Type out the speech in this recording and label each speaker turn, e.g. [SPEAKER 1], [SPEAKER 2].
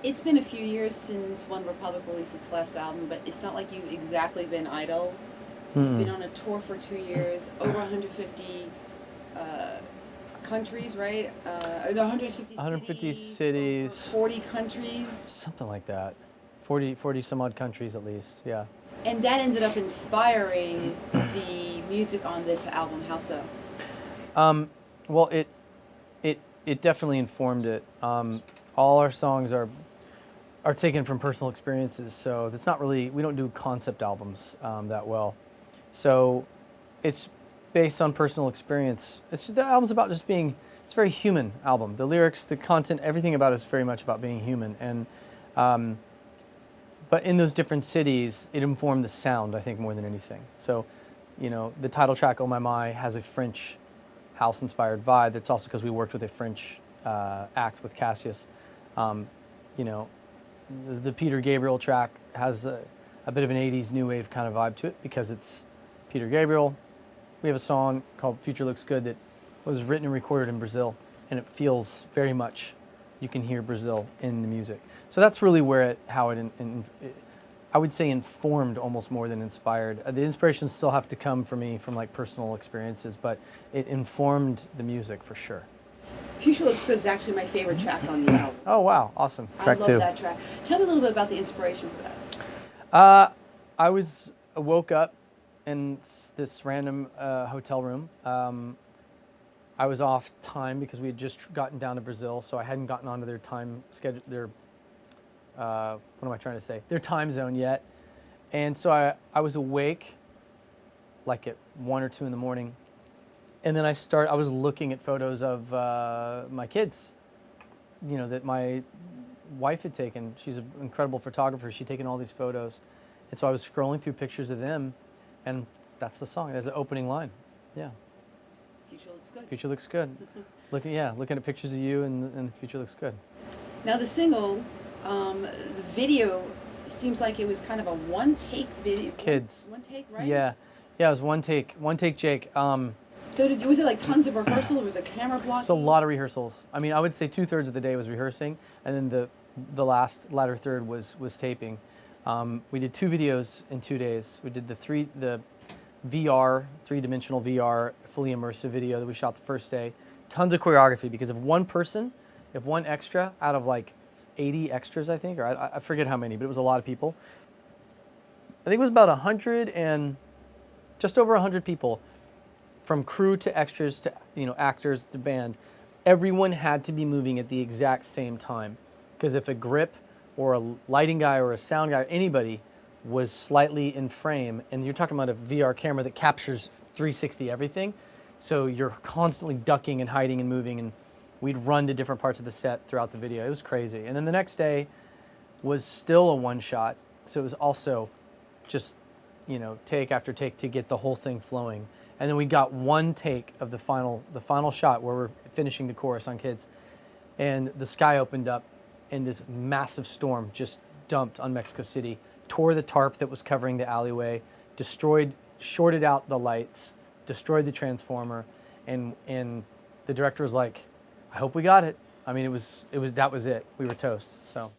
[SPEAKER 1] It's been a few years since One Republic released its last album, but it's not like you've exactly been idle. You've been
[SPEAKER 2] Mm-mm.
[SPEAKER 1] on a tour for 2 years, over 150 uh, countries, right? No, 150
[SPEAKER 2] 150
[SPEAKER 1] cities, over
[SPEAKER 2] cities,
[SPEAKER 1] 40 countries.
[SPEAKER 2] something like that. 40 some odd countries at least, yeah.
[SPEAKER 1] And that ended up inspiring the music on this album. How so?
[SPEAKER 2] Um, well, it definitely informed it. All our songs are taken from personal experiences, so it's not really, we don't do concept albums that well. So it's based on personal experience. It's just, the album's about just being, it's a very human album. The lyrics, the content, everything about it is very much about being human. And but in those different cities, it informed the sound, I think, more than anything. So, you know, the title track, Oh My My, has a French house-inspired vibe. It's also because we worked with a French act with Cassius. You know, the Peter Gabriel track has a bit of an 80s new wave kind of vibe to it because it's Peter Gabriel. We have a song called Future Looks Good that was written and recorded in Brazil, and it feels very much, you can hear Brazil in the music. So that's really where I would say informed almost more than inspired. The inspirations still have to come for me from like personal experiences, but it informed the music for sure.
[SPEAKER 1] Future Looks Good is actually my favorite track on the album.
[SPEAKER 2] Oh wow, awesome. Track
[SPEAKER 1] I love
[SPEAKER 2] two.
[SPEAKER 1] that track. Tell me a little bit about the inspiration for that.
[SPEAKER 2] I woke up in this random hotel room. I was off time because we had just gotten down to Brazil, so I hadn't gotten onto their time schedule, what am I trying to say? Their time zone yet. And so I was awake like at 1 or 2 in the morning. And then I was looking at photos of my kids, you know, that my wife had taken. She's an incredible photographer. She'd taken all these photos. And so I was scrolling through pictures of them, and that's the song. There's the opening line. Yeah.
[SPEAKER 1] Future Looks Good.
[SPEAKER 2] Future looks good. Looking at pictures of you, and the future looks good.
[SPEAKER 1] Now the single, the video seems like it was kind of a one-take video.
[SPEAKER 2] Kids.
[SPEAKER 1] One take, right?
[SPEAKER 2] Yeah. Yeah, it was one take, Jake.
[SPEAKER 1] So was it like tons of rehearsal? Or was it camera blocking?
[SPEAKER 2] It's a lot of rehearsals. I mean, I would say 2/3 of the day was rehearsing, and then the latter third was taping. We did 2 videos in 2 days. We did the VR, 3-dimensional VR, fully immersive video that we shot the first day. Tons of choreography because if one extra out of like 80 extras, I think, or I forget how many, but it was a lot of people. I think it was about 100 and just over 100 people, from crew to extras to actors to band. Everyone had to be moving at the exact same time, because if a grip or a lighting guy or a sound guy, anybody was slightly in frame, and you're talking about a VR camera that captures 360 everything, so you're constantly ducking and hiding and moving, and we'd run to different parts of the set throughout the video. It was crazy. And then the next day was still a one shot, so it was also just, you know, take after take to get the whole thing flowing. And then we got one take of the final shot where we're finishing the chorus on Kids, and the sky opened up, and this massive storm just dumped on Mexico City, tore the tarp that was covering the alleyway, shorted out the lights, destroyed the transformer, and the director was like, "I hope we got it." I mean, that was it. We were toast. So.